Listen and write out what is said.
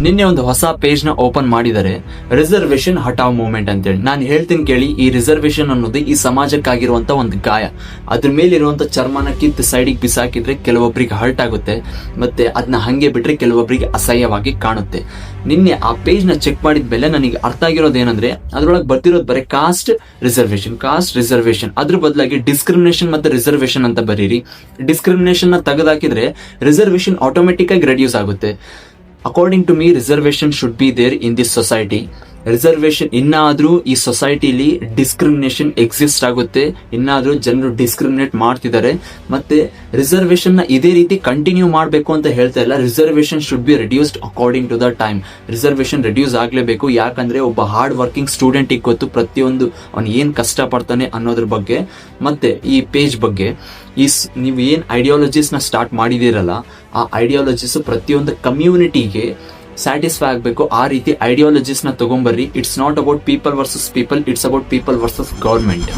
ನಿನ್ನೆ ಒಂದು ಹೊಸ ಪೇಜ್ ನ ಓಪನ್ ಮಾಡಿದರೆ, ರಿಸರ್ವೇಶನ್ ಹಟಾವ್ ಮೂವ್ಮೆಂಟ್ ಅಂತೇಳಿ. ನಾನು ಹೇಳ್ತೀನಿ ಕೇಳಿ, ಈ ರಿಸರ್ವೇಶನ್ ಅನ್ನೋದು ಈ ಸಮಾಜಕ್ಕಾಗಿರುವಂತ ಒಂದು ಗಾಯ. ಅದ್ರ ಮೇಲಿರುವಂತ ಚರ್ಮನ ಕಿತ್ತು ಸೈಡಿಗೆ ಬಿಸಾಕಿದ್ರೆ ಕೆಲವೊಬ್ಬರಿಗೆ ಹರ್ಟ್ ಆಗುತ್ತೆ, ಮತ್ತೆ ಅದನ್ನ ಹಂಗೆ ಬಿಟ್ರೆ ಕೆಲವೊಬ್ಬರಿಗೆ ಅಸಹ್ಯವಾಗಿ ಕಾಣುತ್ತೆ. ನಿನ್ನೆ ಆ ಪೇಜ್ ನ ಚೆಕ್ ಮಾಡಿದ್ಮೇಲೆ ನನಗೆ ಅರ್ಥ ಆಗಿರೋದು ಏನಂದ್ರೆ, ಅದ್ರೊಳಗೆ ಬರ್ತಿರೋದು ಬರೀ ಕಾಸ್ಟ್ ರಿಸರ್ವೇಶನ್. ಅದ್ರ ಬದಲಾಗಿ ಡಿಸ್ಕ್ರಿಮಿನೇಷನ್ ಮತ್ತೆ ರಿಸರ್ವೇಶನ್ ಅಂತ ಬರೀರಿ. ಡಿಸ್ಕ್ರಿಮಿನೇಷನ್ ನ ತೆಗೆದಾಕಿದ್ರೆ ರಿಸರ್ವೇಶನ್ ಆಟೋಮೆಟಿಕ್ ಆಗಿ ರೆಡ್ಯೂಸ್ ಆಗುತ್ತೆ. According to me, reservation should be there in this society. Reservation ಇನ್ನಾದ್ರೂ ಈ ಸೊಸೈಟಿಲಿ ಡಿಸ್ಕ್ರಿಮಿನೇಷನ್ ಎಕ್ಸಿಸ್ಟ್ ಆಗುತ್ತೆ, ಇನ್ನಾದ್ರೂ ಜನರು ಡಿಸ್ಕ್ರಿಮಿನೇಟ್ ಮಾಡ್ತಿದ್ದಾರೆ. ಮತ್ತೆ ರಿಸರ್ವೇಶನ್ ನ ಇದೇ ರೀತಿ ಕಂಟಿನ್ಯೂ ಮಾಡಬೇಕು ಅಂತ ಹೇಳ್ತಾ ಇಲ್ಲ. Reservation should be reduced according to the time. Reservation reduce ಆಗ್ಲೇಬೇಕು. ಯಾಕಂದ್ರೆ ಒಬ್ಬ ಹಾರ್ಡ್ ವರ್ಕಿಂಗ್ ಸ್ಟೂಡೆಂಟ್ ಗೊತ್ತು ಪ್ರತಿಯೊಂದು ಅವ್ನು ಏನ್ ಕಷ್ಟ ಪಡ್ತಾನೆ ಅನ್ನೋದ್ರ ಬಗ್ಗೆ. ಮತ್ತೆ ಈ ಪೇಜ್ ಬಗ್ಗೆ ನೀವು ಏನ್ ಐಡಿಯಾಲಜೀಸ್ ನ ಸ್ಟಾರ್ಟ್ ಮಾಡಿದಿರಲ್ಲ, ಆ ಐಡಿಯಾಲಜೀಸ್ ಪ್ರತಿಯೊಂದು ಕಮ್ಯುನಿಟಿಗೆ ಸ್ಯಾಟಿಸ್ಫೈ ಆಗಬೇಕು. ಆ ರೀತಿ ಐಡಿಯಾಲಜೀಸ್ ನ ತಗೊಂಬರ್ರಿ. It's not about people versus people, it's about people versus government.